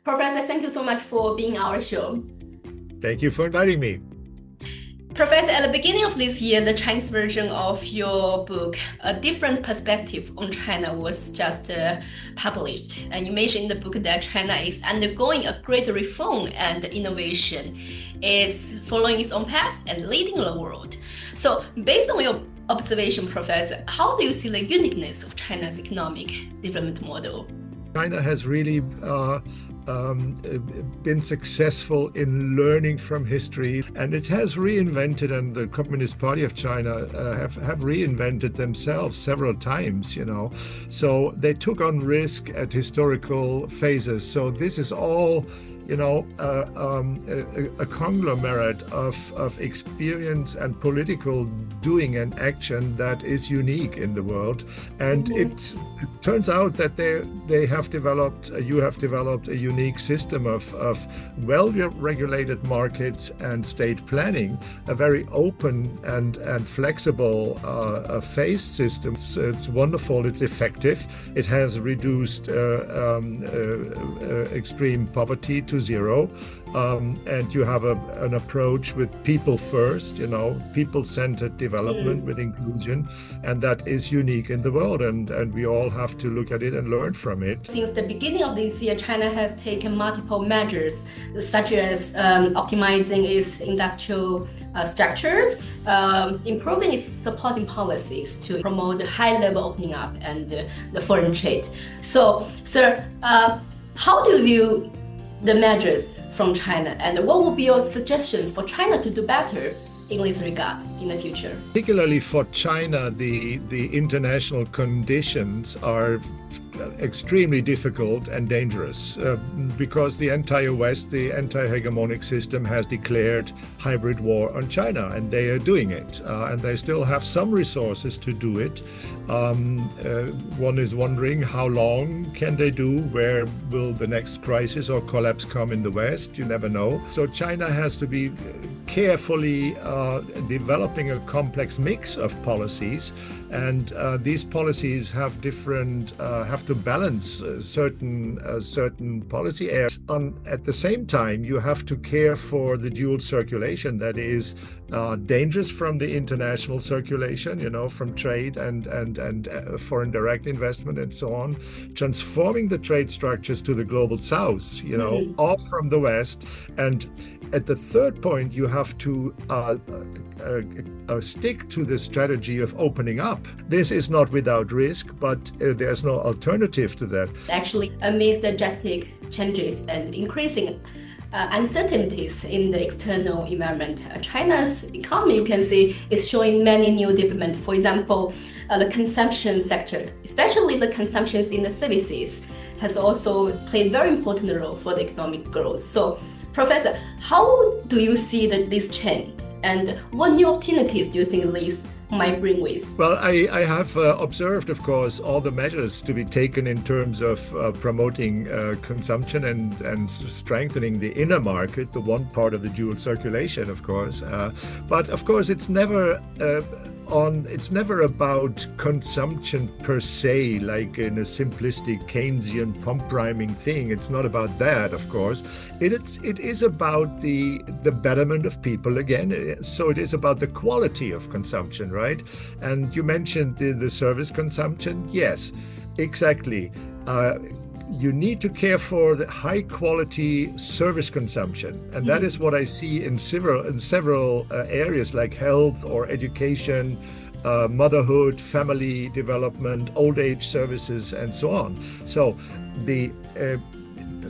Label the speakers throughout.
Speaker 1: Professor, thank you so much for being on our show.
Speaker 2: Thank you for inviting me.
Speaker 1: Professor, at the beginning of this year, the Chinese version of your book, A Different Perspective on China, was just published. And you mentioned in the book that China is undergoing a great reform and innovation, is following its own path and leading the world. So based on your observation, Professor, how do you see the uniqueness of China's economic development model?
Speaker 2: China has really been successful in learning from history, and it has reinvented, and the Communist Party of China have reinvented themselves several times, So they took on risk at historical phases. So this is all a conglomerate of experience and political doing and action that is unique in the world. And it turns out that you have developed a unique system of well-regulated markets and state planning, a very open and flexible phased system. It's wonderful, it's effective. It has reduced extreme poverty to zero, and you have an approach with people first, people-centered development with inclusion, and that is unique in the world, and we all have to look at it and learn from it.
Speaker 1: Since the beginning of this year, China has taken multiple measures, such as optimizing its industrial structures, improving its supporting policies to promote the high-level opening up and the foreign trade. So, sir, how do you view the measures from China, and what would be your suggestions for China to do better in this regard in the future?
Speaker 2: Particularly for China, the international conditions are extremely difficult and dangerous because the entire West, the anti-hegemonic system, has declared hybrid war on China, and they are doing it, and they still have some resources to do it. One is wondering how long can they do? Where will the next crisis or collapse come in the West? You never know. So China has to be carefully developing a complex mix of policies, and these policies have to balance certain policy areas. At the same time, you have to care for the dual circulation that is dangerous from the international circulation, from trade and foreign direct investment and so on, transforming the trade structures to the global south, off from the West. And at the third point, you have to stick to the strategy of opening up. This is not without risk, but there's no alternative to that.
Speaker 1: Actually, amidst the drastic changes and increasing uncertainties in the external environment, China's economy, you can see, is showing many new developments. For example, the consumption sector, especially the consumption in the services, has also played a very important role for the economic growth. So, Professor, how do you see this change, and what new opportunities do you think this might bring with?
Speaker 2: Well, I have observed, of course, all the measures to be taken in terms of promoting consumption and strengthening the inner market, the one part of the dual circulation, of course. But of course, it's never about consumption per se, like in a simplistic Keynesian pump priming thing. It's not about that, of course. It is about the betterment of people again. So it is about the quality of consumption, right? And you mentioned the service consumption. Yes, exactly. You need to care for the high quality service consumption, and that is what I see in several areas like health or education, motherhood, family development, old age services, and so on. So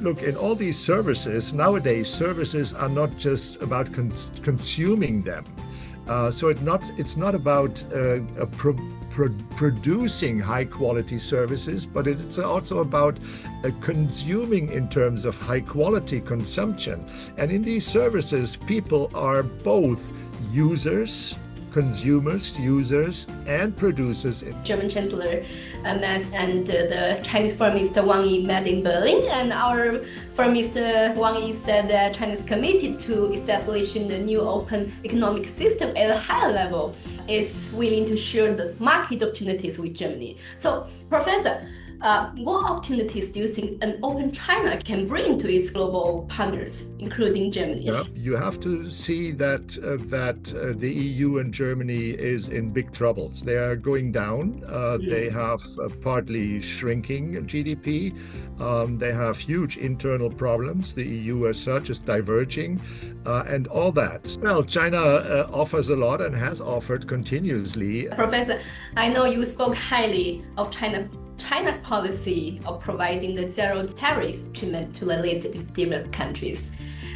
Speaker 2: look, in all these services nowadays, services are not just about consuming them. So it's not about producing high quality services, but it's also about consuming in terms of high quality consumption. And in these services, people are both consumers, users, and producers.
Speaker 1: German Chancellor Merz and the Chinese Foreign Minister Wang Yi met in Berlin, and our Foreign Minister Wang Yi said that China is committed to establishing the new open economic system at a higher level, is willing to share the market opportunities with Germany. So, Professor, What opportunities do you think an open China can bring to its global partners, including Germany?
Speaker 2: Yeah, you have to see that the EU and Germany is in big troubles. They are going down. They have partly shrinking GDP. They have huge internal problems. The EU as such is diverging, and all that. Well, China offers a lot and has offered continuously.
Speaker 1: Professor, I know you spoke highly of China's policy of providing the zero-tariff treatment to the least developed countries.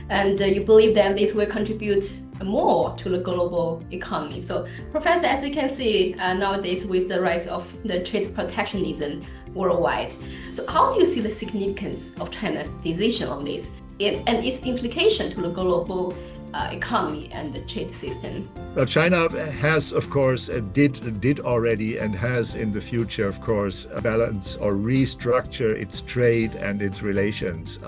Speaker 1: And you believe that this will contribute more to the global economy. So, Professor, as we can see nowadays with the rise of the trade protectionism worldwide, so how do you see the significance of China's decision on this and its implication to the global economy and the trade system?
Speaker 2: Well, China has, of course, did already and has in the future, of course, balance or restructure its trade and its relations.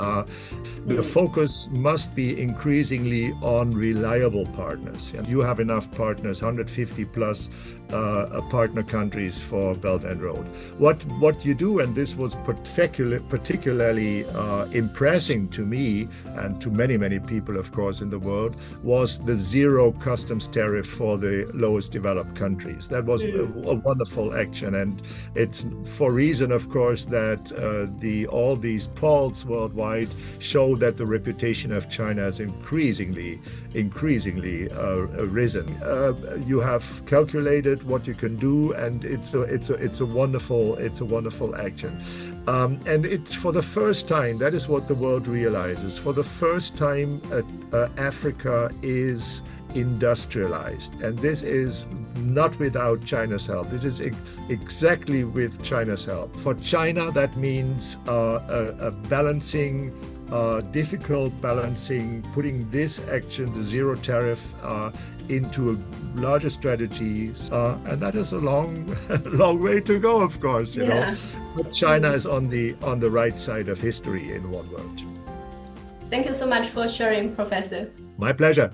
Speaker 2: The focus must be increasingly on reliable partners. You have enough partners, 150 plus partner countries for Belt and Road. What you do, and this was particularly impressing to me and to many people, of course, in the world, was the zero customs tariff for the lowest developed countries. That was a wonderful action, and it's for reason, of course, that all these polls worldwide show that the reputation of China has increasingly risen. You have calculated what you can do, and it's a wonderful action. And it's for the first time, that is what the world realizes. For the first time, Africa is industrialized, and this is not without China's help. This is exactly with China's help. For China, that means a balancing, difficult balancing, putting this action, the zero tariff, into a larger strategy, and that is a long way to go, of course. You know, but China is on the right side of history, in one word.
Speaker 1: Thank you so much for sharing, Professor.
Speaker 2: My pleasure.